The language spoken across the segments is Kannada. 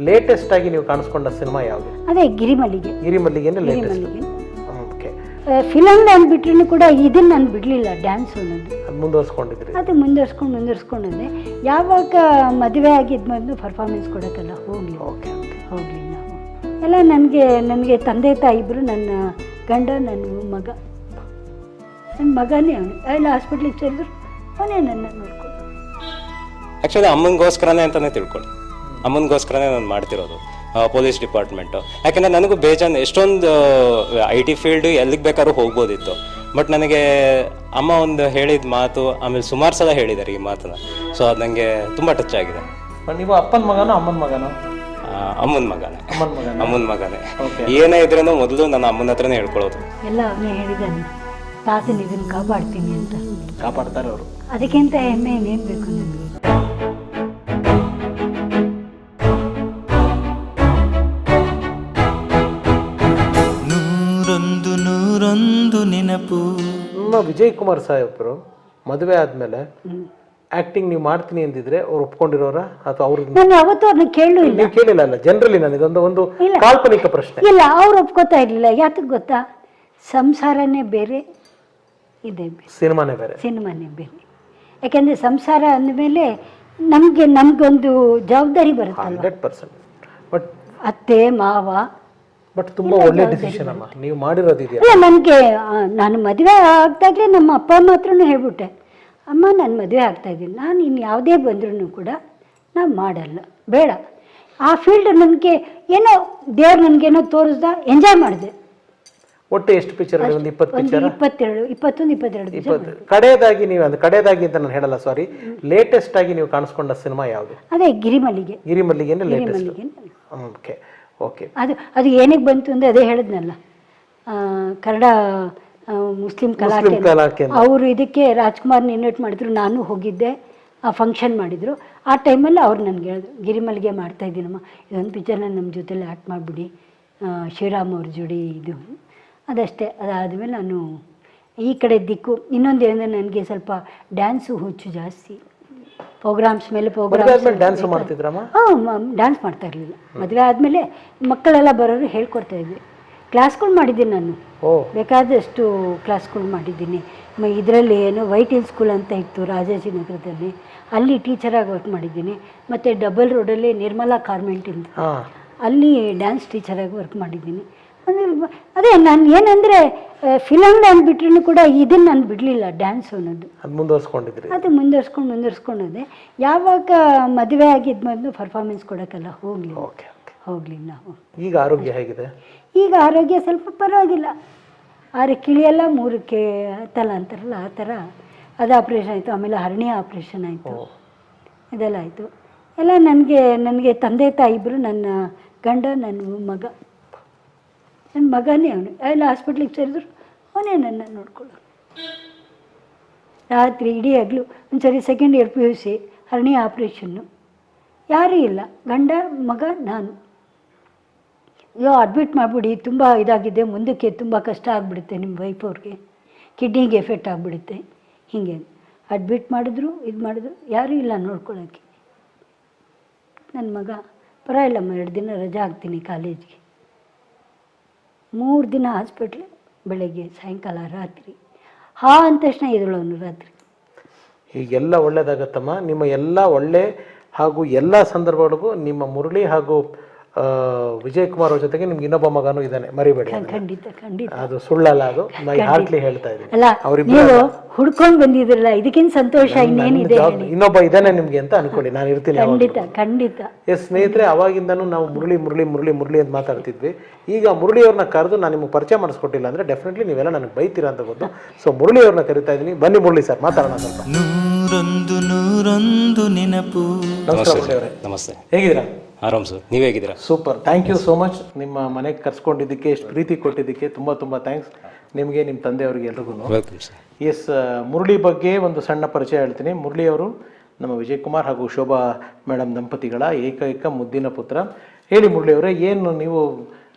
ಲೇಟೆಸ್ಟ್ ಆಗಿ ನೀವು ಕಾಣಿಸ್ಕೊಂಡ ಸಿನಿಮಾ ಯಾವುದು? ಅದೇ ಗಿರಿಮಲ್ಲಿಗೆ. ಗಿರಿಮಲ್ಲಿಗೆನೇ ಲೇಟೆಸ್ಟ್. ಓಕೆ. ಫಿಲಮ್ ನಾನು ಬಿಟ್ರೂ ಕೂಡ ಇದನ್ನು ನಾನು ಬಿಡಲಿಲ್ಲ, ಡ್ಯಾನ್ಸ್ ಅನ್ನೋದು ಅದು ಮುಂದುವರ್ಸ್ಕೊಂಡಿದ್ರಿ? ಅದು ಮುಂದುವರ್ಸ್ಕೊಂಡೆ. ಯಾವಾಗ ಮದುವೆ ಆಗಿದ್ದು ಪರ್ಫಾರ್ಮೆನ್ಸ್ ಕೊಡೋಕ್ಕಲ್ಲ ಹೋಗಲಿ. ಓಕೆ ಹೋಗಲಿ ನಾವು ಎಲ್ಲ ನನಗೆ ತಂದೆ ತಾಯಿ ಇಬ್ಬರು, ನನ್ನ ಗಂಡ, ನನ್ನ ಮಗನೇ ಅವನು. ಎಲ್ಲ ಹಾಸ್ಪಿಟ್ಲಿಗೆ ಸೇರಿದ್ರು, ಅವನೇ ನನ್ನ ನೋಡ್ಕೊಂಡು. ಆ್ಯಕ್ಚುಲಿ ಅಮ್ಮನಿಗೋಸ್ಕರನೇ ಅಂತಲೇ ತಿಳ್ಕೊಂಡು, ಅಮ್ಮನಿಗೋಸ್ಕರನೇ ನಾನು ಮಾಡ್ತಿರೋದು ಪೊಲೀಸ್ ಡಿಪಾರ್ಟ್ಮೆಂಟು. ಯಾಕೆಂದರೆ ನನಗೂ ಬೇಜಾನ್ ಎಷ್ಟೊಂದು IT ಫೀಲ್ಡು ಎಲ್ಲಿಗೆ ಬೇಕಾದ್ರೂ ಹೋಗ್ಬೋದಿತ್ತು. ಬಟ್ ನನಗೆ ಅಮ್ಮ ಒಂದು ಹೇಳಿದ ಮಾತು, ಆಮೇಲೆ ಸುಮಾರು ಸಲ ಹೇಳಿದ್ದಾರೆ ಈ ಮಾತನ್ನ. ಸೊ ಅದು ನನಗೆ ತುಂಬ ಟಚ್ ಆಗಿದೆ. ನೀವು ಅಪ್ಪನ ಮಗನೋ ಅಮ್ಮನ ಮಗನೋ? ಅಮ್ಮನ ಮಗನೇ. ಏನೇ ಇದ್ರೂ ಮೊದಲು ನನ್ನ ಅಮ್ಮನ ಹತ್ರನೇ ಹೇಳ್ಕೊಳ್ಳೋದು. ಎಲ್ಲ ಅವನೇ ಹೇಳಿದ್ದಾನೆ, ತಾತನ ಇದನ್ನು ಕಾಪಾಡ್ತೀನಿ ಅಂತ. ಕಾಪಾಡ್ತಾರೆ ಅವರು. ಅದಕ್ಕಿಂತ ಹೆಮ್ಮೆ ಇನ್ನೇನು ಬೇಕು ನನಗೆ? ನೂರೊಂದು ನೆನಪು. ನಮ್ಮ ವಿಜಯ್ ಕುಮಾರ್ ಸಾಹೇಬರು ಮದುವೆ ಆದ್ಮೇಲೆ ಆಕ್ಟಿಂಗ್ ನೀವು ಮಾಡ್ತೀನಿ ಅಂದಿದ್ರೆ ಅವ್ರು ಒಪ್ಕೊಂಡಿರೋರ ಅಥವಾ ಅವ್ರಿಗೆ? ನಾನು ಯಾವತ್ತೂ ಅವ್ರನ್ನ ಕೇಳಲಿಲ್ಲ. ನೀವು ಕೇಳಿಲ್ಲ ಅಲ್ಲ? ಜನರಲಿ ನಾನು ಇದೊಂದು ಕಾಲ್ಪನಿಕ ಪ್ರಶ್ನೆ. ಇಲ್ಲ, ಅವ್ರು ಒಪ್ಕೋತಾ ಇರಲಿಲ್ಲ. ಯಾತಕ್ಕೆ ಗೊತ್ತಾ? ಸಂಸಾರನೇ ಬೇರೆ, ಇದೆ ಸಿನಿಮಾನೇ ಬೇರೆ. ಯಾಕೆಂದರೆ ಸಂಸಾರ ಅಂದಮೇಲೆ ನಮಗೊಂದು ಜವಾಬ್ದಾರಿ ಬರುತ್ತಲ್ಲ. 100%. ಬಟ್ ಅತ್ತೆ ಮಾವ. ಬಟ್ ತುಂಬಾ ಒಳ್ಳೆ ಡಿಸಿಷನ್ ಅಮ್ಮ ನೀವು ಮಾಡಿರೋದು ಇದೆಯಾ? ಇಲ್ಲ, ನಾನು ಮದುವೆ ಆಗ್ದಾಗಲೇ ನಮ್ಮ ಅಪ್ಪ ಅಮ್ಮ ಹತ್ರನೂ ಹೇಳ್ಬಿಟ್ಟೆ, ಅಮ್ಮ ನಾನು ಮದುವೆ ಆಗ್ತಾಯಿದ್ದೀನಿ, ನಾನು ಇನ್ನು ಯಾವುದೇ ಬಂದ್ರೂ ಕೂಡ ನಾನು ಮಾಡಲ್ಲ, ಬೇಡ. ಆ ಫೀಲ್ಡ್ ನನಗೆ ಏನೋ ದೇವ್ರು ನನಗೇನೋ ತೋರಿಸ್ದ, ಎಂಜಾಯ್ ಮಾಡಿದೆ. ಒಟ್ಟು ಎಷ್ಟು ಪಿಕ್ಚರ್? ಒಂದು 20 ಪಿಕ್ಚರ್? 22 ಕಡೆಯದಾಗಿ ನೀವು ಕಡೆಯದಾಗಿ ಅಂತ ನಾನು ಹೇಳಲ್ಲ, ಸಾರಿ, ಲೇಟೆಸ್ಟ್ ಆಗಿ ನೀವು ಕಾಣಿಸ್ಕೊಂಡ ಸಿನಿಮಾ ಯಾವುದು? ಅದೇ ಗಿರಿಮಲ್ಲಿಗೆ. ಲೇಟೆಸ್ಟ್. Okay okay. ಅದು ಏನಕ್ಕೆ ಬಂತು ಅಂದರೆ ಅದೇ ಹೇಳಿದ್ನಲ್ಲ, ಕನ್ನಡ ಮುಸ್ಲಿಂ ಕಲಾಕೆ ಅವರು ಇದಕ್ಕೆ ರಾಜ್ಕುಮಾರ್ನ ಇನ್ವೈಟ್ ಮಾಡಿದ್ರು, ನಾನು ಹೋಗಿದ್ದೆ. ಆ ಫಂಕ್ಷನ್ ಮಾಡಿದರು. ಆ ಟೈಮಲ್ಲಿ ಅವ್ರು ನನಗೆ ಹೇಳಿದ್ರು, ಗಿರಿಮಲ್ಲಿಗೆ ಮಾಡ್ತಾಯಿದ್ದೀನಮ್ಮ, ಇದೊಂದು ಪಿಕ್ಚರ್ನ ನಮ್ಮ ಜೊತೆಲಿ ಆ್ಯಕ್ಟ್ ಮಾಡಿಬಿಡಿ, ಶ್ರೀರಾಮ್ ಅವ್ರ ಜೋಡಿ ಇದು. ಅದಷ್ಟೇ. ಅದಾದಮೇಲೆ ನಾನು ಈ ಕಡೆ ದಿಕ್ಕು. ಇನ್ನೊಂದು ಏನಂದರೆ ನನಗೆ ಸ್ವಲ್ಪ ಡ್ಯಾನ್ಸು ಹುಚ್ಚು ಜಾಸ್ತಿ. ಪ್ರೋಗ್ರಾಮ್ಸ್ ಮೇಲೆ ಡ್ಯಾನ್ಸ್ ಮಾಡ್ತಿದ್ರಮ್ಮ? ಡ್ಯಾನ್ಸ್ ಮಾಡ್ತಾ ಇರಲಿಲ್ಲ. ಮದುವೆ ಆದಮೇಲೆ ಮಕ್ಕಳೆಲ್ಲ ಬರೋರು ಹೇಳ್ಕೊಡ್ತಾಯಿದ್ವಿ. ಕ್ಲಾಸ್ಗಳು ಮಾಡಿದ್ದೀನಿ ನಾನು, ಬೇಕಾದಷ್ಟು ಕ್ಲಾಸ್ಗಳು ಮಾಡಿದ್ದೀನಿ. ಇದರಲ್ಲಿ ಏನು ವೈಟ್ ಹಿಲ್ ಸ್ಕೂಲ್ ಅಂತ ಇತ್ತು ರಾಜಾಜಿನಗರದಲ್ಲಿ, ಅಲ್ಲಿ ಟೀಚರಾಗಿ ವರ್ಕ್ ಮಾಡಿದ್ದೀನಿ. ಮತ್ತು ಡಬಲ್ ರೋಡಲ್ಲಿ ನಿರ್ಮಲಾ ಕಾರ್ಮೆಂಟ್ ಅಂತ, ಅಲ್ಲಿ ಡ್ಯಾನ್ಸ್ ಟೀಚರಾಗಿ ವರ್ಕ್ ಮಾಡಿದ್ದೀನಿ. ಅದೇ ನಾನು ಏನಂದರೆ ಫಿಲಮ್ ನಾನು ಬಿಟ್ರೂ ಕೂಡ ಇದನ್ನು ನಾನು ಬಿಡಲಿಲ್ಲ, ಡ್ಯಾನ್ಸ್ ಅನ್ನೋದು. ಅದು ಮುಂದುವರ್ಸ್ಕೊಂಡದೆ. ಯಾವಾಗ ಮದುವೆ ಆಗಿದ್ದು ಪರ್ಫಾರ್ಮೆನ್ಸ್ ಕೊಡೋಕ್ಕಲ್ಲ ಹೋಗಲಿ ನಾವು. ಈಗ ಆರೋಗ್ಯ ಹೇಗಿದೆ? ಈಗ ಆರೋಗ್ಯ ಸ್ವಲ್ಪ ಪರವಾಗಿಲ್ಲ. 6 ಕಿಳಿಯೆಲ್ಲ 3ಕ್ಕೆ ತಲ ಅಂತಾರಲ್ಲ, ಆ ಥರ. ಅದು ಆಪ್ರೇಷನ್ ಆಯಿತು. ಆಮೇಲೆ ಹರ್ನಿಯ ಆಪ್ರೇಷನ್ ಆಯಿತು. ಇದೆಲ್ಲ ಆಯಿತು. ಎಲ್ಲ ನನಗೆ ತಂದೆ ತಾಯಿ ಇಬ್ಬರು, ನನ್ನ ಗಂಡ, ನನ್ನ ಮಗನೇ ಅವನು. ಎಲ್ಲ ಹಾಸ್ಪಿಟ್ಲಿಗೆ ಸೇರಿದ್ರು, ಅವನೇ ನನ್ನ ನೋಡ್ಕೊಳ್ಳೋರು. ರಾತ್ರಿ ಇಡೀ ಹಗಲು. ಒಂದ್ಸರಿ second year PUC hernia operation, ಯಾರೂ ಇಲ್ಲ, ಗಂಡ, ಮಗ, ನಾನು. ಅಡ್ಮಿಟ್ ಮಾಡಿಬಿಡಿ, ತುಂಬ ಇದಾಗಿದೆ, ಮುಂದಕ್ಕೆ ತುಂಬ ಕಷ್ಟ ಆಗಿಬಿಡುತ್ತೆ ನಿಮ್ಮ ವೈಫ್ ಅವ್ರಿಗೆ, ಕಿಡ್ನಿಗೆ ಎಫೆಕ್ಟ್ ಆಗಿಬಿಡುತ್ತೆ, ಹೀಗೆ ಅಡ್ಮಿಟ್ ಮಾಡಿದ್ರು. ಯಾರೂ ಇಲ್ಲ ನೋಡ್ಕೊಳ್ಳೋಕ್ಕೆ. ನನ್ನ ಮಗ ಪರವಾಗಿಲ್ಲಮ್ಮ, 2 ದಿನ ರಜಾ ಹಾಕ್ತೀನಿ ಕಾಲೇಜ್ಗೆ. 3 ದಿನ ಹಾಸ್ಪಿಟ್ಲ್, ಬೆಳಗ್ಗೆ ಸಾಯಂಕಾಲ ರಾತ್ರಿ. ಅಂದ ತಕ್ಷಣ ಎದುಳವನು ರಾತ್ರಿ. ಹೀಗೆಲ್ಲ ಒಳ್ಳೇದಾಗತ್ತಮ್ಮ. ನಿಮ್ಮ ಎಲ್ಲ ಒಳ್ಳೆ ಹಾಗೂ ಎಲ್ಲ ಸಂದರ್ಭಗಳಿಗೂ ನಿಮ್ಮ ಮುರಳಿ ಹಾಗೂ ವಿಜಯ್ ಕುಮಾರ್ ಅವ್ರ ಜೊತೆಗೆ ನಿಮ್ಗೆ ಇನ್ನೊಬ್ಬ ಮಗನೂ ಇದ್ದಾನೆ, ಮರಿಬೇಡಿ. ಖಂಡಿತ ಅದು ಸುಳ್ಳಲ್ಲ, ಅದು ಹಾರ್ಟ್ಲಿ ಹೇಳ್ತಾ ಇದ್ದೀನಿ. ನೀವು ಹುಡ್ಕೊಂಡು ಬಂದಿದ್ರಲ್ಲ, ಇದಕ್ಕಿಂತ ಸಂತೋಷ ಇನ್ನೇನಿದೆ? ಇನ್ನೊಬ್ಬ ಇದ್ದಾನೆ ನಿಮ್ಗೆ ಅಂತ ಅನ್ಕೊಳ್ಳಿ, ನಾನು ಇರ್ತೀನಿ. ಖಂಡಿತ. ಸ್ನೇಹಿತರೆ, ಅವಾಗಿಂದನೂ ನಾವು ಮುರಳಿ ಅಂತ ಮಾತಾಡ್ತಿದ್ವಿ. ಈಗ ಮುರಳಿ ಅವ್ರನ್ನ ಕರೆದು ನಾನು ನಿಮ್ಗೆ ಪರಿಚಯ ಮಾಡಿಸ್ಕೊಟ್ಟಿಲ್ಲ ಅಂದ್ರೆ ಡೆಫಿನೆಟ್ಲಿ ನೀವೆಲ್ಲ ನನಗೆ ಬೈತೀರಾ ಅಂತ ಗೊತ್ತು. ಸೊ ಮುರಳಿ ಅವ್ರನ್ನ ಕರಿತಾ ಇದ್ದೀನಿ. ಬನ್ನಿ ಮುರಳಿ ಸರ್, ಮಾತಾಡೋಣ ಸ್ವಲ್ಪ. ನೂರೊಂದು ನೆನಪು. ನಮಸ್ತೆ, ಹೇಗಿದ್ದೀರಾ? ಆರಾಮ್ ಸರ್, ನೀವ್ ಹೇಗಿದ್ದೀರಾ? Super, thank you so much. ನಿಮ್ಮ ಮನೆಗೆ ಕರ್ಸ್ಕೊಂಡಿದ್ದಕ್ಕೆ, ಎಷ್ಟು ಪ್ರೀತಿ ಕೊಟ್ಟಿದ್ದಕ್ಕೆ ತುಂಬ ಥ್ಯಾಂಕ್ಸ್ ನಿಮಗೆ, ನಿಮ್ಮ ತಂದೆಯವರಿಗೆ ಎಲ್ರಿಗೂ. ಎಸ್, ಮುರಳಿ ಬಗ್ಗೆ ಒಂದು ಸಣ್ಣ ಪರಿಚಯ ಹೇಳ್ತೀನಿ. ಮುರಳಿ ಅವರು ನಮ್ಮ ವಿಜಯ್ ಕುಮಾರ್ ಹಾಗೂ ಶೋಭಾ ಮೇಡಮ್ ದಂಪತಿಗಳ ಏಕೈಕ ಮುದ್ದಿನ ಪುತ್ರ. ಹೇಳಿ ಮುರಳಿ ಅವರೇ, ಏನು ನೀವು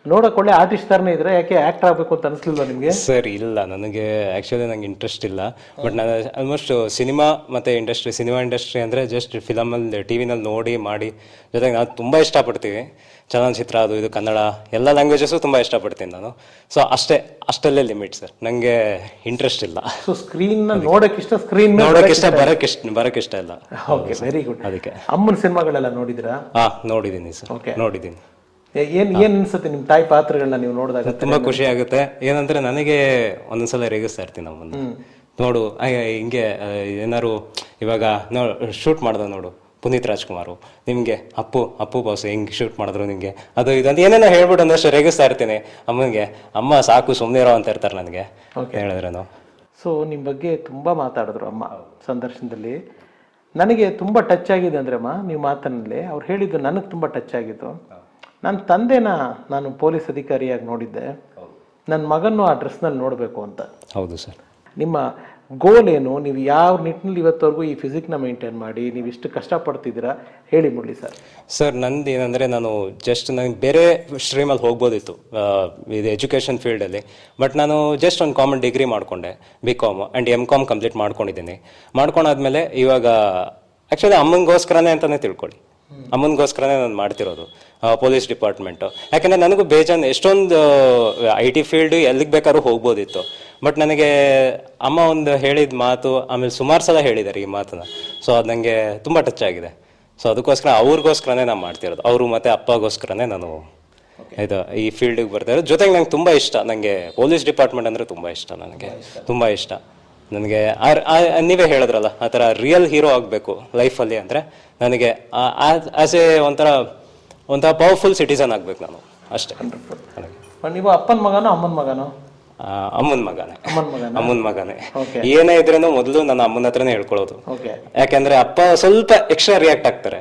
ನೋಡೋಕೆ ಒಳ್ಳೆ ಆರ್ಟಿಸ್ಟ್ ಥರನೇ ಇದ್ರೆ ಯಾಕೆ ಆ್ಯಕ್ಟರ್ ಆಗಬೇಕು ಅಂತ ಅನಿಸ್ಲಿಲ್ವಾ ನಿಮಗೆ? ಸರ್ ಇಲ್ಲ, ನನಗೆ ಆ್ಯಕ್ಚುಲಿ ನಂಗೆ ಇಂಟ್ರೆಸ್ಟ್ ಇಲ್ಲ. ಬಟ್ ನಾನು ಆಲ್ಮೋಸ್ಟ್ ಸಿನಿಮಾ ಮತ್ತು ಸಿನಿಮಾ ಇಂಡಸ್ಟ್ರಿ ಅಂದರೆ ಜಸ್ಟ್ ಫಿಲಮಲ್ಲಿ ಟಿ ವಿನಲ್ಲಿ ನೋಡಿ ಮಾಡಿ, ಜೊತೆಗೆ ನಾನು ತುಂಬ ಇಷ್ಟಪಡ್ತೀವಿ ಚಲನಚಿತ್ರ, ಅದು ಇದು ಕನ್ನಡ ಎಲ್ಲ ಲ್ಯಾಂಗ್ವೇಜಸ್ಸು ತುಂಬ ಇಷ್ಟಪಡ್ತೀನಿ ನಾನು. ಸೊ ಅಷ್ಟಲ್ಲೇ ಲಿಮಿಟ್ ಸರ್, ನನಗೆ ಇಂಟ್ರೆಸ್ಟ್ ಇಲ್ಲ. ಸೊ ಸ್ಕ್ರೀನ್ನ ನೋಡೋಕ್ಕಿಷ್ಟ, ಸ್ಕ್ರೀನ್ ನೋಡೋಕೆ ಇಷ್ಟ, ಬರೋಕ್ಕೆ ಇಷ್ಟ ಇಲ್ಲ. Okay, very good. ಅದಕ್ಕೆ ಅಮ್ಮನ ಸಿನಿಮಾಗಳೆಲ್ಲ ನೋಡಿದಿರಾ? ನೋಡಿದ್ದೀನಿ ಸರ್, ನೋಡಿದ್ದೀನಿ. ಏನ್ ಅನ್ಸುತ್ತೆ ನಿಮ್ಮ ತಾಯಿ ಪಾತ್ರಗಳನ್ನ ನೀವು ನೋಡಿದಾಗ? ತುಂಬಾ ಖುಷಿ ಆಗುತ್ತೆ. ಏನಂದ್ರೆ ನನಗೆ ಒಂದೊಂದ್ಸಲ ರೇಗಿಸ್ತಾ ಇರ್ತೀನಿ ನಮ್ಮನ್ನು, ನೋಡು ಹಿಂಗೆ ಏನಾರು ಇವಾಗ ಶೂಟ್ ಮಾಡ್ದ ನೋಡು ಪುನೀತ್ ರಾಜ್ಕುಮಾರು, ನಿಮಗೆ ಅಪ್ಪು ಬಾಸ್ ಹೆಂಗೆ ಶೂಟ್ ಮಾಡಿದ್ರು ನಿಮಗೆ ಅದು ಇದಂತ ಏನೇನೋ ಹೇಳ್ಬಿಟ್ಟು ಒಂದಷ್ಟು ರೇಗಿಸ್ತಾ ಇರ್ತೀನಿ ಅಮ್ಮನಿಗೆ. ಅಮ್ಮ ಸಾಕು ಸುಮ್ಮನೆ ಇರೋ ಅಂತ ಇರ್ತಾರೆ ನನಗೆ ಹೇಳಿದ್ರೇನು. ಸೊ ನಿಮ್ಮ ಬಗ್ಗೆ ತುಂಬ ಮಾತಾಡಿದ್ರು ಅಮ್ಮ ಸಂದರ್ಶನದಲ್ಲಿ. ನನಗೆ ತುಂಬ ಟಚ್ ಆಗಿದೆ ಅಂದರೆ ಅಮ್ಮ ನೀವು ಮಾತನಲ್ಲಿ ಅವ್ರು ಹೇಳಿದ್ದು ನನಗೆ ತುಂಬ ಟಚ್ ಆಗಿದ್ದು. ನನ್ನ ತಂದೆನ ನಾನು ಪೊಲೀಸ್ ಅಧಿಕಾರಿಯಾಗಿ ನೋಡಿದ್ದೆ, ನನ್ನ ಮಗನ್ನು ಆ ಡ್ರೆಸ್ನಲ್ಲಿ ನೋಡಬೇಕು ಅಂತ. ಹೌದು ಸರ್. ನಿಮ್ಮ ಗೋಲ್ ಏನು? ನೀವು ಯಾವ ನಿಟ್ಟಿನಲ್ಲಿ ಇವತ್ತವರೆಗೂ ಈ ಫಿಸಿಕ್ನ ಮೇಂಟೈನ್ ಮಾಡಿ ನೀವು ಇಷ್ಟು ಕಷ್ಟಪಡ್ತಿದ್ದೀರಾ ಹೇಳಿ ಮುರಳಿ ಸರ್. ಸರ್ ನಂದು ಏನಂದರೆ ನಾನು ನನಗೆ ಬೇರೆ ಸ್ಟ್ರೀಮಲ್ಲಿ ಹೋಗ್ಬೋದಿತ್ತು ಇದು ಎಜುಕೇಷನ್ ಫೀಲ್ಡಲ್ಲಿ. ಬಟ್ ನಾನು ಜಸ್ಟ್ ಒಂದು ಕಾಮನ್ ಡಿಗ್ರಿ ಮಾಡಿಕೊಂಡೆ, BCom ಆ್ಯಂಡ್ MCom ಕಂಪ್ಲೀಟ್ ಮಾಡ್ಕೊಂಡಿದ್ದೀನಿ. ಮಾಡ್ಕೊಂಡಾದ್ಮೇಲೆ ಇವಾಗ ಆ್ಯಕ್ಚುಲಿ ಅಮ್ಮನಿಗೋಸ್ಕರನೇ ಅಂತಲೇ ತಿಳ್ಕೊಳ್ಳಿ, ಅಮ್ಮನಿಗೋಸ್ಕರನೇ ನಾನು ಮಾಡ್ತಿರೋದು ಪೊಲೀಸ್ ಡಿಪಾರ್ಟ್ಮೆಂಟು. ಯಾಕೆಂದರೆ ನನಗೂ ಬೇಜಾನ್ ಎಷ್ಟೊಂದು IT ಫೀಲ್ಡು ಎಲ್ಲಿಗೆ ಬೇಕಾದ್ರೂ ಹೋಗ್ಬೋದಿತ್ತು. ಬಟ್ ನನಗೆ ಅಮ್ಮ ಒಂದು ಹೇಳಿದ ಮಾತು, ಆಮೇಲೆ ಸುಮಾರು ಸಲ ಹೇಳಿದ್ದಾರೆ ಈ ಮಾತನ್ನ. ಸೊ ಅದು ನನಗೆ ತುಂಬ ಟಚ್ ಆಗಿದೆ. ಸೊ ಅದಕ್ಕೋಸ್ಕರ ಅವ್ರಿಗೋಸ್ಕರನೇ ನಾನು ಮಾಡ್ತಿರೋದು, ಅವರು ಮತ್ತು ಅಪ್ಪಗೋಸ್ಕರನೇ ನಾನು ಇದು ಈ ಫೀಲ್ಡಿಗೆ ಬರ್ತಾ ಇರೋದು. ಜೊತೆಗೆ ನಂಗೆ ತುಂಬ ಇಷ್ಟ, ನನಗೆ ಪೊಲೀಸ್ ಡಿಪಾರ್ಟ್ಮೆಂಟ್ ಅಂದರೆ ತುಂಬ ಇಷ್ಟ, ನನಗೆ ತುಂಬ ಇಷ್ಟ. ನನಗೆ ನೀವೇ ಹೇಳಿದ್ರಲ್ಲ ಆ ಥರ ರಿಯಲ್ ಹೀರೋ ಆಗಬೇಕು ಲೈಫಲ್ಲಿ ಅಂದರೆ ನನಗೆ ಆ್ಯಸ್ ಎ ಒಂಥರ ಪವರ್ಫುಲ್ ಸಿಟಿಸನ್ ಆಗಬೇಕು ನಾನು, ಅಷ್ಟೇ. ನೀವು ಅಪ್ಪನ ಮಗನೋ ಅಮ್ಮನ ಮಗನೋ? ಅಮ್ಮನ ಮಗನೇ. ಏನೇ ಇದ್ರೇನು ಮೊದಲು ನನ್ನ ಅಮ್ಮನ ಹತ್ರನೇ ಹೇಳ್ಕೊಳ್ಳೋದು. ಯಾಕಂದ್ರೆ ಅಪ್ಪ ಸ್ವಲ್ಪ ಎಕ್ಸ್ಟ್ರಾ ರಿಯಾಕ್ಟ್ ಆಗ್ತಾರೆ,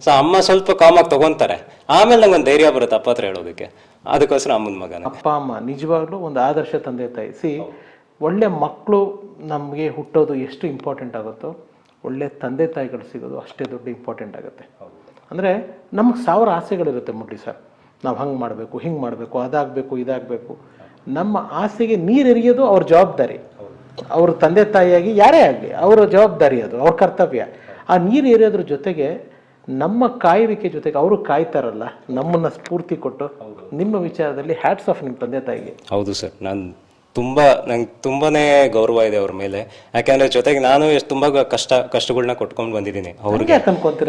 ಸೊ ಅಮ್ಮ ಸ್ವಲ್ಪ ಕಾಮ್ ಆಗಿ ತಗೊಂತಾರೆ. ಆಮೇಲೆ ನಂಗೊಂದು ಧೈರ್ಯ ಬರುತ್ತೆ ಅಪ್ಪ ಹತ್ರ ಹೇಳೋದಕ್ಕೆ. ಅದಕ್ಕೋಸ್ಕರ ಅಮ್ಮನ ಮಗನೇ. ಅಪ್ಪ ಅಮ್ಮ ನಿಜವಾಗ್ಲೂ ಒಂದು ಆದರ್ಶ ತಂದೆ ತಾಯಿ. ಒಳ್ಳೆ ಮಕ್ಕಳು ನಮಗೆ ಹುಟ್ಟೋದು ಎಷ್ಟು ಇಂಪಾರ್ಟೆಂಟ್ ಆಗುತ್ತೋ, ಒಳ್ಳೆ ತಂದೆ ತಾಯಿಗಳು ಸಿಗೋದು ಅಷ್ಟೇ ದೊಡ್ಡ ಇಂಪಾರ್ಟೆಂಟ್ ಆಗುತ್ತೆ. ಅಂದರೆ ನಮಗೆ 1000 ಆಸೆಗಳಿರುತ್ತೆ ಮುರಳಿ ಸರ್. ನಾವು ಹಂಗೆ ಮಾಡಬೇಕು, ಹಿಂಗೆ ಮಾಡಬೇಕು, ಅದಾಗಬೇಕು, ಇದಾಗಬೇಕು. ನಮ್ಮ ಆಸೆಗೆ ನೀರೆರಿಯೋದು ಅವ್ರ ಜವಾಬ್ದಾರಿ. ಅವ್ರ ತಂದೆ ತಾಯಿಯಾಗಿ ಯಾರೇ ಆಗಲಿ ಅವರ ಜವಾಬ್ದಾರಿ, ಅದು ಅವ್ರ ಕರ್ತವ್ಯ. ಆ ನೀರು ಏರಿಯೋದ್ರ ಜೊತೆಗೆ ನಮ್ಮ ಕಾಯುವಿಕೆ ಜೊತೆಗೆ ಅವರು ಕಾಯ್ತಾರಲ್ಲ, ನಮ್ಮನ್ನು ಸ್ಫೂರ್ತಿ ಕೊಟ್ಟು. ನಿಮ್ಮ ವಿಚಾರದಲ್ಲಿ ಹ್ಯಾಟ್ಸ್ ಆಫ್ ನಿಮ್ಮ ತಂದೆ ತಾಯಿಗೆ. ಹೌದು ಸರ್, ನಂಗೆ ತುಂಬಾನೇ ಗೌರವ ಇದೆ ಅವ್ರ ಮೇಲೆ. ಯಾಕಂದ್ರೆ ಜೊತೆಗೆ ನಾನು ತುಂಬಾ ಕಷ್ಟಗಳನ್ನ ಕೊಟ್ಕೊಂಡು ಬಂದಿದ್ದೀನಿ ಅವ್ರಿಗೆ.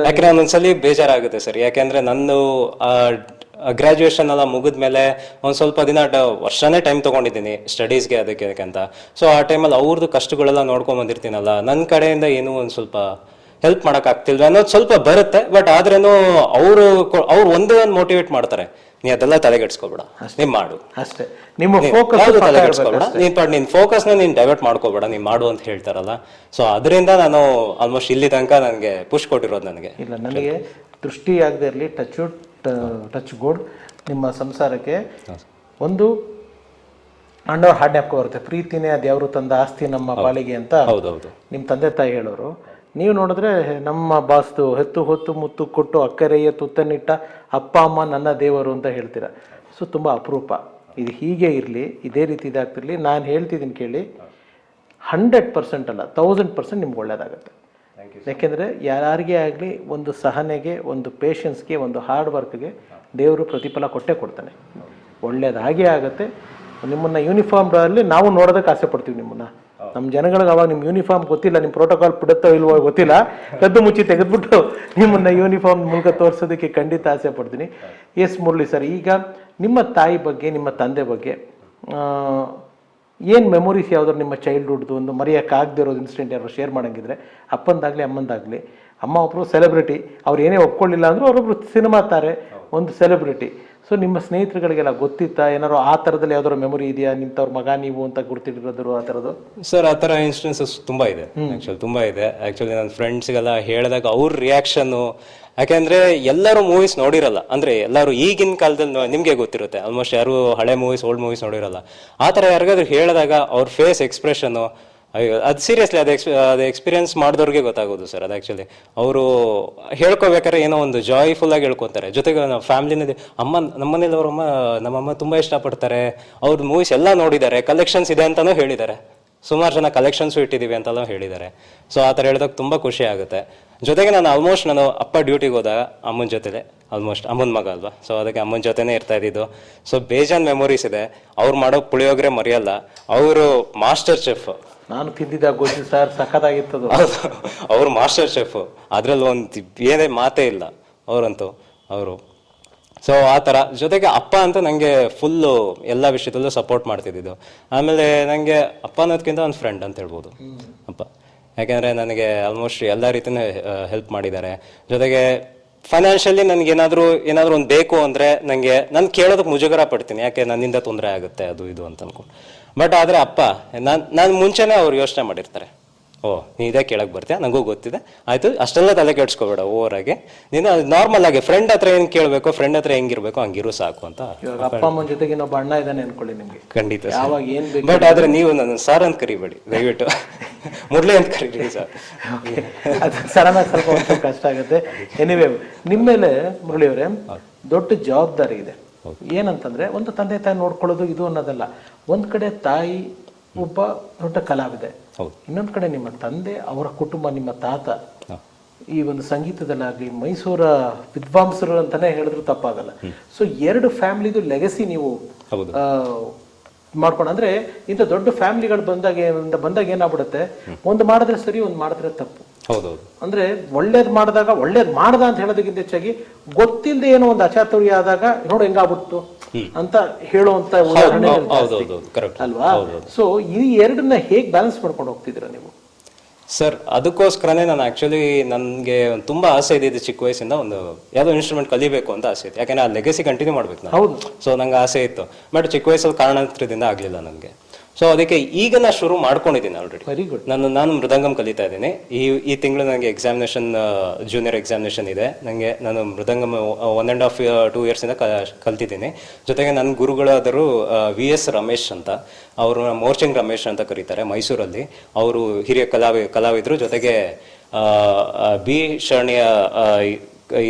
ಯಾಕಂದ್ರೆ ಒಂದೊಂದ್ಸಲಿ ಬೇಜಾರಾಗುತ್ತೆ ಸರ್. ಯಾಕಂದ್ರೆ ನಂದು ಗ್ರಾಜುಯೇಷನ್ ಎಲ್ಲ ಮುಗಿದ್ಮೇಲೆ ಒಂದು ಸ್ವಲ್ಪ ದಿನ ವರ್ಷನೇ ಟೈಮ್ ತೊಗೊಂಡಿದ್ದೀನಿ ಸ್ಟಡೀಸ್ಗೆ ಅದಕ್ಕೆ ಅಂತ. ಸೊ ಆ ಟೈಮಲ್ಲಿ ಅವ್ರದ್ದು ಕಷ್ಟಗಳೆಲ್ಲ ನೋಡ್ಕೊಂಡ್ ಬಂದಿರ್ತೀನಲ್ಲ, ನನ್ನ ಕಡೆಯಿಂದ ಏನೂ ಒಂದು ಸ್ವಲ್ಪ ಹೆಲ್ಪ್ ಮಾಡೋಕ್ಕಾಗ್ತಿಲ್ವ ಅನ್ನೋದು ಸ್ವಲ್ಪ ಬರುತ್ತೆ. ಬಟ್ ಆದ್ರೇನು ಅವ್ರು ಒಂದೇ ಒಂದು ಮೋಟಿವೇಟ್ ಮಾಡ್ತಾರೆ, ನೀ ಅದೆಲ್ಲ ತಲೆಗೆಡ್ಸ್ಕೊಬೇಡ, ನೀನ್ ಮಾಡು ಅಷ್ಟೇ. ನಿಮ್ಮ ತಲೆಗೆಡ್ಸ್ಕೊಬೇಡ, ನಿನ್ ಫೋಕಸ್ನ ನೀನ್ ಡೈವರ್ಟ್ ಮಾಡ್ಕೋಬೇಡ, ನೀನ್ ಮಾಡು ಅಂತ ಹೇಳ್ತಾರಲ್ಲ. ಸೊ ಅದರಿಂದ ನಾನು ಆಲ್ಮೋಸ್ಟ್ ಇಲ್ಲಿ ತನಕ ನನಗೆ ಪುಷ್ ಕೊಟ್ಟಿರೋದು. ನನಗೆ ದೃಷ್ಟಿ ಆಗದೆ ಇರಲಿ, ಟಚ್ ಗುಡ್. ನಿಮ್ಮ ಸಂಸಾರಕ್ಕೆ ಒಂದು ಅಣ್ಣವ್ರ ಹಾಡು ಜ್ಞಾಪಕ ಬರುತ್ತೆ, ಪ್ರೀತಿನೇ ಅದು ಯಾರು ತಂದ ಆಸ್ತಿ ನಮ್ಮ ಪಾಲಿಗೆ ಅಂತ ನಿಮ್ಮ ತಂದೆ ತಾಯಿ ಹೇಳೋರು. ನೀವು ನೋಡಿದ್ರೆ ನಮ್ಮ ಬಾಸ್ತು ಹೆತ್ತು ಹೊತ್ತು ಮುತ್ತು ಕೊಟ್ಟು ಅಕ್ಕರೆಯ ತುತ್ತನಿಟ್ಟ ಅಪ್ಪ ಅಮ್ಮ ನನ್ನ ದೇವರು ಅಂತ ಹೇಳ್ತೀರ. ಸೊ ತುಂಬ ಅಪರೂಪ. ಇದು ಹೀಗೆ ಇರಲಿ, ಇದೇ ರೀತಿ ಇದಾಗ್ತಿರಲಿ. ನಾನು ಹೇಳ್ತಿದ್ದೀನಿ ಕೇಳಿ, 100% ಅಲ್ಲ 1000% ನಿಮ್ಗೆ ಒಳ್ಳೇದಾಗುತ್ತೆ. ಯಾಕೆಂದರೆ ಯಾರಿಗೇ ಆಗಲಿ ಒಂದು ಸಹನೆಗೆ, ಒಂದು ಪೇಷನ್ಸ್ಗೆ, ಒಂದು ಹಾರ್ಡ್ ವರ್ಕ್ಗೆ ದೇವರು ಪ್ರತಿಫಲ ಕೊಟ್ಟೇ ಕೊಡ್ತಾನೆ. ಒಳ್ಳೇದಾಗೇ ಆಗುತ್ತೆ. ನಿಮ್ಮನ್ನು ಯೂನಿಫಾರ್ಮ್ಗಳಲ್ಲಿ ನಾವು ನೋಡೋದಕ್ಕೆ ಆಸೆ ಪಡ್ತೀವಿ. ನಿಮ್ಮನ್ನು ನಮ್ಮ ಜನಗಳಿಗೆ ಅವಾಗ ನಿಮ್ಮ ಯೂನಿಫಾರ್ಮ್ ಗೊತ್ತಿಲ್ಲ, ನಿಮ್ಮ ಪ್ರೋಟೋಕಾಲ್ ಬಿಡುತ್ತೋ ಇಲ್ವೋ ಗೊತ್ತಿಲ್ಲ, ಕದ್ದು ಮುಚ್ಚಿ ತೆಗೆದ್ಬಿಟ್ಟು ನಿಮ್ಮನ್ನು ಯೂನಿಫಾರ್ಮ್ ಮೂಲಕ ತೋರಿಸೋದಕ್ಕೆ ಖಂಡಿತ ಆಸೆ ಪಡ್ತೀನಿ. ಎಸ್ ಮುರಳಿ ಸರ್, ಈಗ ನಿಮ್ಮ ತಾಯಿ ಬಗ್ಗೆ, ನಿಮ್ಮ ತಂದೆ ಬಗ್ಗೆ ಏನು ಮೆಮೊರೀಸ್ ಯಾವ್ದಾದ್ರು ನಿಮ್ಮ ಚೈಲ್ಡ್ಹುಡ್ದು ಒಂದು ಮರೆಯೋಕ್ಕಾಗದಿರೋದು ಇನ್ಸಿಡೆಂಟ್ ಯಾರು ಶೇರ್ ಮಾಡೋಂಗಿದ್ರೆ, ಅಪ್ಪಂದಾಗಲಿ ಅಮ್ಮಂದಾಗಲಿ. ಅಮ್ಮ ಒಬ್ಬರು ಸೆಲೆಬ್ರಿಟಿ, ಅವ್ರು ಏನೇ ಒಪ್ಕೊಳ್ಳಿಲ್ಲ ಅಂದರೂ ಅವರೊಬ್ಬರು ಸಿನಿಮಾ ತಾರೆ, ಒಂದು ಸೆಲೆಬ್ರಿಟಿ. ಸೊ ನಿಮ್ಮ ಸ್ನೇಹಿತರುಗಳಿಗೆಲ್ಲ ಗೊತ್ತಿತ್ತಾ ಏನಾದ್ರು ಆ ಥರದಲ್ಲಿ ಯಾವ್ದಾದ್ರು ಮೆಮೊರಿ ಇದೆಯಾ? ನಿಂತವ್ರ ಮಗ ನೀವು ಅಂತ ಗುರ್ತಿಡಿರೋದ್ರು ಆ ಥರದ್ದು? ಸರ್ ಆ ಥರ ಇನ್ಸ್ಟೆನ್ಸಸ್ ತುಂಬ ಇದೆ, ತುಂಬ ಇದೆ. ಆ್ಯಕ್ಚುಲಿ ನನ್ನ ಫ್ರೆಂಡ್ಸ್ಗೆಲ್ಲ ಹೇಳಿದಾಗ ಅವ್ರ ರಿಯಾಕ್ಷನ್ನು, ಯಾಕೆಂದರೆ ಎಲ್ಲರೂ ಮೂವೀಸ್ ನೋಡಿರಲ್ಲ. ಅಂದರೆ ಎಲ್ಲರೂ ಈಗಿನ ಕಾಲದಲ್ಲಿ ನಿಮಗೆ ಗೊತ್ತಿರುತ್ತೆ, ಆಲ್ಮೋಸ್ಟ್ ಯಾರು ಹಳೆ ಮೂವೀಸ್, ಓಲ್ಡ್ ಮೂವೀಸ್ ನೋಡಿರಲ್ಲ. ಆ ಥರ ಯಾರಿಗಾದ್ರೂ ಹೇಳಿದಾಗ ಅವ್ರ ಫೇಸ್ ಎಕ್ಸ್ಪ್ರೆಷನ್ನು, ಅಯ್ಯೋ ಅದು ಸೀರಿಯಸ್ಲಿ ಅದು ಎಕ್ಸ್ಪೀರಿಯನ್ಸ್ ಮಾಡಿದವ್ರಿಗೆ ಗೊತ್ತಾಗೋದು ಸರ್. ಅದು ಆ್ಯಕ್ಚುಲಿ ಅವರು ಹೇಳ್ಕೊಬೇಕಾದ್ರೆ ಏನೋ ಒಂದು ಜಾಯ್ಫುಲ್ಲಾಗಿ ಹೇಳ್ಕೊತಾರೆ. ಜೊತೆಗೆ ನಾವು ಫ್ಯಾಮಿಲಿನಲ್ಲಿ ನಮ್ಮನೇಲಿ ನಮ್ಮಮ್ಮ ತುಂಬ ಇಷ್ಟಪಡ್ತಾರೆ. ಅವ್ರ ಮೂವೀಸ್ ಎಲ್ಲ ನೋಡಿದ್ದಾರೆ, ಕಲೆಕ್ಷನ್ಸ್ ಇದೆ ಅಂತಲೂ ಹೇಳಿದ್ದಾರೆ, ಸುಮಾರು ಜನ ಕಲೆಕ್ಷನ್ಸು ಇಟ್ಟಿದ್ದೀವಿ ಅಂತೆಲ್ಲ ಹೇಳಿದ್ದಾರೆ. ಸೊ ಆ ಥರ ಹೇಳಿದಾಗ ತುಂಬ ಖುಷಿ ಆಗುತ್ತೆ. ಜೊತೆಗೆ ನಾನು ಅಪ್ಪ ಡ್ಯೂಟಿಗೆ ಹೋದಾಗ ಅಮ್ಮನ ಜೊತೆಲೆ ಅಮ್ಮನ ಮಗ ಅಲ್ವಾ, ಸೊ ಅದಕ್ಕೆ ಅಮ್ಮನ ಜೊತೆನೇ ಇರ್ತಾ ಇದ್ದಿದ್ದು. ಸೊ ಬೇಜಾನ್ ಮೆಮೊರೀಸ್ ಇದೆ. ಅವ್ರು ಮಾಡೋ ಪುಳಿಯೋಗರೆ ಮರೆಯಲ್ಲ. ಅವರು ಮಾಸ್ಟರ್ ಚೆಫ್. ನಾನು ತಿಂದಿದ್ದ ಗೊಜ್ಜು ಸರ್ ಸಖತ್ತಾಗಿತ್ತು. ಅವ್ರು ಮಾಸ್ಟರ್ ಶೆಫ್, ಅದ್ರಲ್ಲಿ ಒಂದು ಏನೇ ಮಾತೇ ಇಲ್ಲ ಅವರಂತೂ ಅವರು. ಸೊ ಆ ಥರ. ಜೊತೆಗೆ ಅಪ್ಪ ಅಂತ ನನಗೆ ಫುಲ್ಲು ಎಲ್ಲ ವಿಷಯದಲ್ಲೂ ಸಪೋರ್ಟ್ ಮಾಡ್ತಿದ್ದಿದ್ದು. ಆಮೇಲೆ ನನಗೆ ಅಪ್ಪ ಅನ್ನೋದಕ್ಕಿಂತ ಒಂದು ಫ್ರೆಂಡ್ ಅಂತ ಹೇಳ್ಬೋದು ಅಪ್ಪ. ಯಾಕೆಂದರೆ ನನಗೆ ಆಲ್ಮೋಸ್ಟ್ ಎಲ್ಲ ರೀತಿಯೂ ಹೆಲ್ಪ್ ಮಾಡಿದ್ದಾರೆ. ಜೊತೆಗೆ ಫೈನಾನ್ಷಿಯಲಿ ನನಗೇನಾದರೂ ಒಂದು ಬೇಕು ಅಂದರೆ ನಾನು ಕೇಳೋದಕ್ಕೆ ಮುಜುಗರ ಪಡ್ತೀನಿ, ಯಾಕೆ ನನ್ನಿಂದ ತೊಂದರೆ ಆಗುತ್ತೆ ಅದು ಇದು ಅಂತ ಅಂದ್ಕೊಂಡು. ಬಟ್ ಆದರೆ ಅಪ್ಪ ನಾನು ಮುಂಚೆನೇ ಅವ್ರು ಯೋಚನೆ ಮಾಡಿರ್ತಾರೆ, ಓ ನೀ ಇದೇ ಕೇಳಕ್ಕೆ ಬರ್ತೀಯ, ನನಗೂ ಗೊತ್ತಿದೆ, ಆಯಿತು ಅಷ್ಟೆಲ್ಲ ತಲೆ ಕೆಡ್ಸ್ಕೊಬೇಡ, ಓವರಾಗಿ ನೀನು ನಾರ್ಮಲ್ ಆಗಿ ಫ್ರೆಂಡ್ ಹತ್ರ ಏನು ಕೇಳಬೇಕು, ಫ್ರೆಂಡ್ ಹತ್ರ ಹೆಂಗಿರ್ಬೇಕು ಹಂಗಿರು ಸಾಕು ಅಂತ. ಇವಾಗ ಅಪ್ಪ ಅಮ್ಮನ ಜೊತೆಗೆ ಇನ್ನೊಬ್ಬ ಅಣ್ಣ ಇದ್ದಾನೆ ಅನ್ಕೊಳ್ಳಿ ನಿಮಗೆ, ಖಂಡಿತ ಯಾವಾಗ ಏನು ಬೇಕು. ಬಟ್ ಆದರೆ ನೀವು ನನ್ನ ಸಾರ್ ಅಂತ ಕರಿಬೇಡಿ ದಯವಿಟ್ಟು, ಮುರಳಿ ಅಂತ ಕರೀರಿ ಸರ್. ಅದು ಸಡನ್ನಾಗಿ ಸ್ವಲ್ಪ ಕಷ್ಟ ಆಗುತ್ತೆ. ಎನಿವೇ ನಿಮ್ಮ ಮೇಲೆ ಮುರಳಿಯವರೇ ದೊಡ್ಡ ಜವಾಬ್ದಾರಿ ಇದೆ. ಏನಂತಂದ್ರೆ ಒಂದು ತಂದೆ ತಾಯಿ ನೋಡ್ಕೊಳ್ಳೋದು ಇದು ಅನ್ನೋದಲ್ಲ. ಒಂದ್ ಕಡೆ ತಾಯಿ ಒಬ್ಬ ದೊಡ್ಡ ಕಲಾವಿದೆ, ಇನ್ನೊಂದ್ ಕಡೆ ನಿಮ್ಮ ತಂದೆ, ಅವರ ಕುಟುಂಬ, ನಿಮ್ಮ ತಾತ ಈ ಒಂದು ಸಂಗೀತದಲ್ಲಾಗಲಿ ಮೈಸೂರ ವಿದ್ವಾಂಸರು ಅಂತಾನೆ ಹೇಳಿದ್ರು ತಪ್ಪಾಗಲ್ಲ. ಸೊ ಎರಡು ಫ್ಯಾಮಿಲಿದು ಲೆಗಸಿ ನೀವು ಮಾಡ್ಕೊಂಡು, ಅಂದ್ರೆ ಇಂಥ ದೊಡ್ಡ ಫ್ಯಾಮಿಲಿಗಳು ಬಂದಾಗ ಏನಾಗ್ಬಿಡುತ್ತೆ, ಒಂದು ಮಾಡಿದ್ರೆ ಸರಿ, ಒಂದು ಮಾಡಿದ್ರೆ ತಪ್ಪು. ಅಂದ್ರೆ ಒಳ್ಳೇದ್ ಮಾಡಿದಾಗ ಒಳ್ಳೇದ್ ಮಾಡ್ದ ಅಂತ ಹೇಳೋದಕ್ಕಿಂತ ಹೆಚ್ಚಾಗಿ ಗೊತ್ತಿಲ್ಲದೆ ಏನೋ ಒಂದು ಅಚಾತುರ್ಯ ಆದಾಗ ನೋಡು ಹೆಂಗಾಗ್ಬಿಡ್ತು ಅಂತ ಹೇಳುವಂತ ಉದಾಹರಣೆ ಅಲ್ವಾ. ಸೊ ಈ ಎರಡನ್ನ ಹೇಗ್ ಬ್ಯಾಲೆನ್ಸ್ ಮಾಡ್ಕೊಂಡು ಹೋಗ್ತಿದ್ದೀರಾ ನೀವು? ಸರ್ ಅದಕ್ಕೋಸ್ಕರನೇ ನಾನು ಆ್ಯಕ್ಚುಲಿ ನನಗೆ ತುಂಬ ಆಸೆ ಇದೆ ಚಿಕ್ಕ ವಯಸ್ಸಿಂದ, ಒಂದು ಯಾವುದೋ ಇನ್ಸ್ಟ್ರೂಮೆಂಟ್ ಕಲಿಬೇಕು ಅಂತ ಆಸೆ ಇತ್ತು. ಯಾಕಂದ್ರೆ ಆ ಲೆಗಸಿ ಕಂಟಿನ್ಯೂ ಮಾಡ್ಬೇಕು ನಾನು. ಸೊ ನಂಗೆ ಆಸೆ ಇತ್ತು, ಬಟ್ ಚಿಕ್ಕ ವಯಸ್ಸಲ್ಲಿ ಕಾರಣಾಂತರದಿಂದ ಆಗಲಿಲ್ಲ ನನಗೆ. ಸೊ ಅದಕ್ಕೆ ಈಗ ನಾನು ಶುರು ಮಾಡ್ಕೊಂಡಿದ್ದೀನಿ ಆಲ್ರೆಡಿ. Very good. ನಾನು ಮೃದಂಗಂ ಕಲಿತಾ ಇದ್ದೀನಿ. ಈ ತಿಂಗಳು ನನಗೆ ಎಕ್ಸಾಮಿನೇಷನ್, ಜೂನಿಯರ್ ಎಕ್ಸಾಮಿನೇಷನ್ ಇದೆ ನನಗೆ. ನಾನು ಮೃದಂಗಂ 1.5 2 ಇಯರ್ಸಿಂದ ಕಲ್ತಿದ್ದೀನಿ. ಜೊತೆಗೆ ನನ್ನ ಗುರುಗಳಾದರೂ VS ರಮೇಶ್ ಅಂತ, ಅವರು ಮೋರ್ಚಿಂಗ್ ರಮೇಶ್ ಅಂತ ಕರೀತಾರೆ ಮೈಸೂರಲ್ಲಿ. ಅವರು ಹಿರಿಯ ಕಲಾವಿದರು. ಜೊತೆಗೆ ಬಿ ಶರಣಿಯ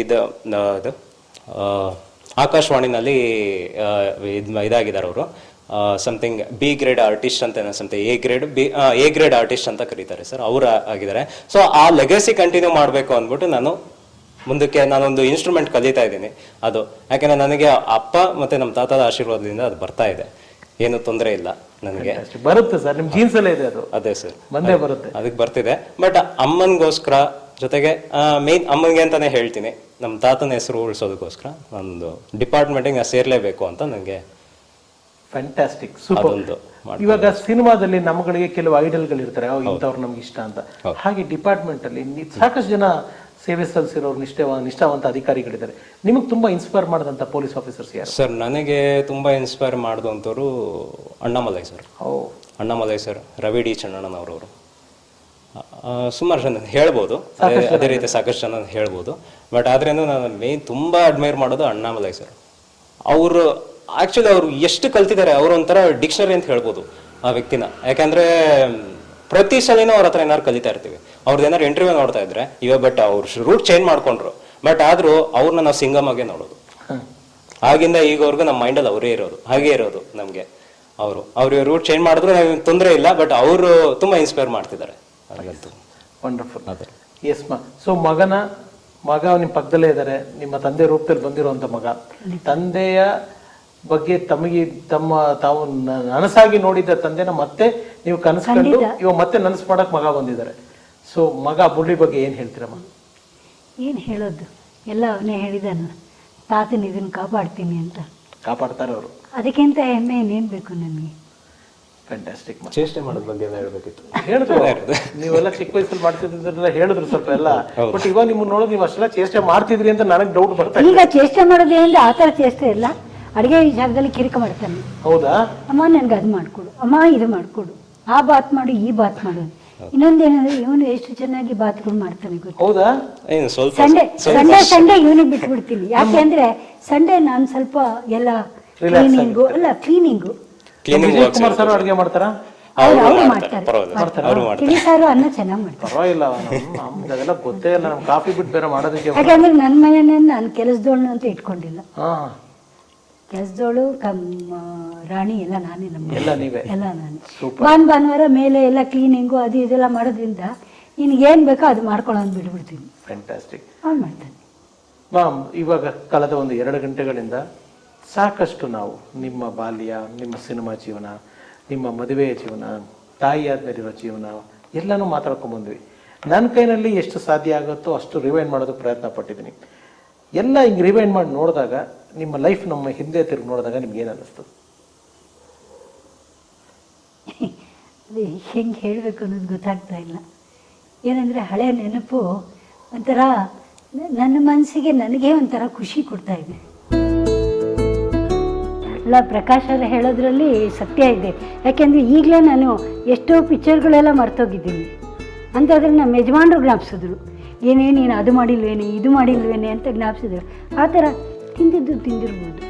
ಇದು ಆಕಾಶವಾಣಿನಲ್ಲಿ ಇದಾಗಿದ್ದಾರೆ ಅವರು. ಸಮಥಿಂಗ್ B ಗ್ರೇಡ್ ಆರ್ಟಿಸ್ಟ್ ಅಂತ ಸಮಥಿಂಗ್ ಎ ಗ್ರೇಡ್ ಆರ್ಟಿಸ್ಟ್ ಅಂತ ಕರೀತಾರೆ ಸರ್, ಅವರು ಆಗಿದ್ದಾರೆ. ಸೊ ಆ ಲೆಗಸಿ ಕಂಟಿನ್ಯೂ ಮಾಡಬೇಕು ಅಂದ್ಬಿಟ್ಟು ಮುಂದಕ್ಕೆ ನಾನೊಂದು ಇನ್ಸ್ಟ್ರೂಮೆಂಟ್ ಕಲಿತಾ ಇದ್ದೀನಿ. ಅದು ಯಾಕೆಂದ್ರೆ ನನಗೆ ಅಪ್ಪ ಮತ್ತೆ ನಮ್ಮ ತಾತದ ಆಶೀರ್ವಾದದಿಂದ ಅದು ಬರ್ತಾ ಇದೆ, ಏನು ತೊಂದರೆ ಇಲ್ಲ ನನಗೆ. ಬರುತ್ತೆ ಸರ್, ನಿಮ್ ಜೀನ್ಸ್ ಅಲ್ಲೇ ಇದೆ ಅದು. ಅದೇ ಸರ್, ಬಂದೇ ಬರುತ್ತೆ, ಅದಕ್ಕೆ ಬರ್ತಿದೆ. ಬಟ್ ಅಮ್ಮನಿಗೋಸ್ಕರ, ಜೊತೆಗೆ ಮೇನ್ ಅಮ್ಮನಿಗೆ ಅಂತಾನೆ ಹೇಳ್ತೀನಿ, ನಮ್ಮ ತಾತನ ಹೆಸರು ಉಳಿಸೋದಕ್ಕೋಸ್ಕರ ಒಂದು ಡಿಪಾರ್ಟ್ಮೆಂಟಿಗೆ ನಾನು ಸೇರ್ಲೇಬೇಕು ಅಂತ ನನಗೆ. Fantastic, super. ಇವಾಗ ಸಿನಿಮಾದಲ್ಲಿ ನಮ್ಮಗಳಿಗೆ ಕೆಲವು ಐಡಲ್ಗಳು ಇರ್ತಾರೆ, ಇಂಥವ್ರು ನಮ್ಗೆ ಇಷ್ಟ ಅಂತ. ಹಾಗೆ ಡಿಪಾರ್ಟ್ಮೆಂಟ್ ಅಲ್ಲಿ ಸಾಕಷ್ಟು ಜನ ಸೇವೆ ಸಲ್ಲಿಸಿರೋರು ನಿಷ್ಠಾವಂತ ಅಧಿಕಾರಿಗಳಿದ್ದಾರೆ. ನಿಮಗೆ ತುಂಬಾ ಇನ್ಸ್ಪೈರ್ ಮಾಡಿದಂತ ಪೊಲೀಸ್ ಆಫೀಸರ್ಸ್ ಯಾರು ಸರ್? ನನಗೆ ತುಂಬಾ ಇನ್ಸ್ಪೈರ್ ಮಾಡಿದಂಥವ್ರು Annamalai sir. Annamalai sir, Ravi D ಚನ್ನಣ್ಣನವರವರು, ಸುಮಾರು ಜನ ಹೇಳ್ಬೋದು, ಅದೇ ರೀತಿ ಸಾಕಷ್ಟು ಜನ ಹೇಳ್ಬೋದು. ಬಟ್ ಆದ್ರೇನು ನಾನು ಮೇನ್ ತುಂಬಾ ಅಡ್ಮೈರ್ ಮಾಡೋದು ಅಣ್ಣಾಮಲೈ ಸರ್. ಅವರು ಆಕ್ಚುಲಿ ಅವ್ರು ಎಷ್ಟು ಕಲ್ತಿದ್ದಾರೆ, ಅವರು ಒಂಥರ ಡಿಕ್ಷನರಿ ಅಂತ ಹೇಳ್ಬೋದು ಆ ವ್ಯಕ್ತಿನ. ಯಾಕಂದ್ರೆ ಪ್ರತಿ ಸಲಿನೂ ಅವ್ರ ಹತ್ರ ಏನಾದ್ರು ಕಲಿತಾ ಇರ್ತೀವಿ. ಅವ್ರದ್ದು ಏನಾದ್ರು ಇಂಟರ್ವ್ಯೂ ನೋಡ್ತಾ ಇದ್ರೆ ಇವಾಗ, ಬಟ್ ಅವ್ರು ರೂಟ್ ಚೇಂಜ್ ಮಾಡ್ಕೊಂಡ್ರು. ಬಟ್ ಆದ್ರೂ ಅವ್ರನ್ನ ನಾವು ಸಿಂಗಮ್ಮಾಗೆ ನೋಡೋದು. ಆಗಿಂದ ಈಗವರೆಗೂ ನಮ್ಮ ಮೈಂಡಲ್ಲಿ ಅವರೇ ಇರೋದು, ಹಾಗೆ ಇರೋದು ನಮಗೆ. ಅವ್ರು ರೂಟ್ ಚೇಂಜ್ ಮಾಡಿದ್ರು ನಮಗೆ ತೊಂದರೆ ಇಲ್ಲ, ಬಟ್ ಅವರು ತುಂಬಾ ಇನ್ಸ್ಪೈರ್ ಮಾಡ್ತಿದ್ದಾರೆ. ವಂಡರ್ಫುಲ್. ಎಸ್ ಮಾ. ಸೊ ಮಗ ನಿಮ್ಮ ಪಕ್ಕದಲ್ಲೇ ಇದ್ದಾರೆ, ನಿಮ್ಮ ತಂದೆ ರೂಪದಲ್ಲಿ ಬಂದಿರುವಂತ ಮಗ. ತಂದೆಯ ಬಗ್ಗೆ ತಾವು ನನಸಾಗಿ ನೋಡಿದ್ದ ತಂದೆನ ಮತ್ತೆ ನೀವು ಕನಸ್ಕೊಂಡು ಇವಾಗ ಮತ್ತೆ ನನಸು ಮಾಡಕ್ ಮಗ ಬಂದಿದ್ದಾರೆ. ಸೊ ಮಗ ಮುರಳಿ ಬಗ್ಗೆ ಏನ್ ಹೇಳ್ತೀರಮ್ಮ? ಏನ್ ಹೇಳೋದು, ಎಲ್ಲ ಅವನೇ ಹೇಳಿದಾನ, ತಾತನ ಇದನ್ನ ಕಾಪಾಡ್ತೀನಿ ಅಂತ. ಕಾಪಾಡ್ತಾರೆ ಅವರು, ಅದಕ್ಕಿಂತ ಹೆಮ್ಮೆ ಇನ್ನೇನ್ ಬೇಕು ನನಗೆ. ಫ್ಯಾಂಟಾಸ್ಟಿಕ್. ಚೇಷ್ಟೆ ಮಾಡೋದ್ ಬಗ್ಗೆ ಹೇಳ್ಬೇಕಿತ್ತು. ಹೇಳಿದ್ರು ನೀವೆಲ್ಲ ಚಿಕ್ಕ ವಯಸ್ಸಲ್ಲಿ ಮಾಡ್ತಿದ್ರೆಲ್ಲ ಹೇಳಿದ್ರು ಸ್ವಲ್ಪ ಎಲ್ಲ. ಬಟ್ ಇವಾಗ ನಿಮ್ಮನ್ನ ನೋಡೋದು ನೀವು ಅಷ್ಟೆಲ್ಲ ಚೇಷ್ಟೆ ಮಾಡ್ತಿದ್ರಿ ಅಂತ ನನಗೆ ಡೌಟ್ ಬರ್ತಾ ಇದೆ. ಈಗ ಚೇಷ್ಟೆ ಮಾಡೋದೇ ಅಂದ್ರೆ ಆತರ ಚೇಷ್ಟೆ ಇಲ್ಲ, ಅಡುಗೆ ಜಾಗದಲ್ಲಿ ಕಿರಿಕ ಮಾಡ್ತಾನೆ. ಹೌದಾ? ಅಮ್ಮ ನನ್ಗೆ ಅದು ಮಾಡ್ಕೊಡು, ಅಮ್ಮ ಇದು ಮಾಡ್ಕೊಡು, ಆ ಬಾತ್ ಮಾಡು, ಈ ಬಾತ್ ಮಾಡು. ಇನ್ನೊಂದೇನಂದ್ರೆ ಇವನು ಎಷ್ಟು ಚೆನ್ನಾಗಿ ಬಾತ್ಗಳು ಮಾಡ್ತಾನೆ ಗೊತ್ತಾ? ಹೌದಾ? ಸಂಡೇ ಇವನಿಗೆ ಬಿಟ್ಬಿಡ್ತೀನಿ. ಯಾಕೆ ಅಂದ್ರೆ ಸಂಡೇ ನಾನು ಸ್ವಲ್ಪ ಎಲ್ಲ ಕ್ಲೀನಿಂಗು ವಿಜಯ್ ಕುಮಾರ್ ಸರ್ ಅಡುಗೆ ಮಾಡ್ತಾರಾ? ಅವರು ಅವ್ರು ಮಾಡ್ತಾರೆ, ಪರವಾಗಿಲ್ಲ, ಅವರು ಮಾಡ್ತಾರೆ. ತಿಳಿ ಸಾರು ಅನ್ನ ಚೆನ್ನಾಗಿ ಮಾಡ್ತಾರೆ. ಪರವಾಗಿಲ್ಲ, ನಮ್ಗೆ ಅದೆಲ್ಲ ಗೊತ್ತೇ ಇಲ್ಲ. ನಮ್ಗೆ ಕಾಫಿ ಬಿಟ್ಟು ಬೇರೆ ಮಾಡೋದಕ್ಕೆ. ಯಾಕಂದ್ರೆ ನನ್ನ ಮನೆಯನ್ನ ನಾನು ಕೆಲಸದೋಳು ಅಂತ ಇಟ್ಕೊಂಡಿಲ್ಲ. ಹಾಂ, ಕೆಲಸದೋಳು ರಾಣಿ ಎಲ್ಲ ನಾನೇ. ಎಲ್ಲ ನೀವೇ? ಎಲ್ಲ ನಾನೇ. ಭಾನುವಾರ ಮೇಲೆ ಎಲ್ಲ ಕ್ಲೀನಿಂಗು ಅದು ಇದೆಲ್ಲ ಮಾಡೋದ್ರಿಂದ ನಿನಗೇನು ಬೇಕೋ ಅದು ಮಾಡ್ಕೊಳ್ಳೋದು ಬಿಟ್ಬಿಡ್ತೀನಿ. ಫ್ಯಾಂಟಾಸ್ಟಿಕ್. ಅವ್ನು ಮಾಡ್ತಾನೆ. ಮ್ಯಾಮ್, ಇವಾಗ ಕಳೆದ ಒಂದು 2 ಗಂಟೆಗಳಿಂದ ಸಾಕಷ್ಟು ನಾವು ನಿಮ್ಮ ಬಾಲ್ಯ, ನಿಮ್ಮ ಸಿನಿಮಾ ಜೀವನ, ನಿಮ್ಮ ಮದುವೆಯ ಜೀವನ, ತಾಯಿ ಆದಮೇಲಿರೋ ಜೀವನ ಎಲ್ಲನೂ ಮಾತಾಡ್ಕೊಂಡ್ಬಂದ್ವಿ. ನನ್ನ ಕೈನಲ್ಲಿ ಎಷ್ಟು ಸಾಧ್ಯ ಆಗುತ್ತೋ ಅಷ್ಟು ರಿವೈಂಡ್ ಮಾಡೋದಕ್ಕೆ ಪ್ರಯತ್ನ ಪಟ್ಟಿದ್ದೀನಿ. ಎಲ್ಲ ಹಿಂಗೆ ರಿವೈಂಡ್ ಮಾಡಿ ನೋಡಿದಾಗ ನಿಮ್ಮ ಲೈಫ್ ನಮ್ಮ ಹಿಂದೆ ತಿರುಗಿ ನೋಡಿದಾಗ ನಿಮ್ಗೆ ಏನು ಅನ್ನಿಸ್ತು? ಅದು ಹೆಂಗೆ ಹೇಳಬೇಕು ಅನ್ನೋದು ಗೊತ್ತಾಗ್ತಾ ಇಲ್ಲ. ಏನಂದರೆ ಹಳೆಯ ನೆನಪು ಒಂಥರ ನನ್ನ ಮನಸ್ಸಿಗೆ ನನಗೆ ಒಂಥರ ಖುಷಿ ಕೊಡ್ತಾ ಇದೆ. ಅಲ್ಲ, ಪ್ರಕಾಶ್ ಅವರು ಹೇಳೋದ್ರಲ್ಲಿ ಸತ್ಯ ಇದೆ. ಯಾಕೆಂದರೆ ಈಗಲೇ ನಾನು ಎಷ್ಟೋ ಪಿಕ್ಚರ್ಗಳೆಲ್ಲ ಮರ್ತೋಗಿದ್ದೀನಿ. ಅಂತಾದ್ರೆ ನಮ್ಮ ಯಜಮಾನರು ಜ್ಞಾಪಿಸಿದ್ರು, ಏನೇ ನೀನು ಅದು ಮಾಡಿಲ್ವೇನೆ ಇದು ಮಾಡಿಲ್ವೇನೆ ಅಂತ ಜ್ಞಾಪಿಸಿದ್ರು. ಆ ಥರ ತಿಂದಿರ್ಬೋದು.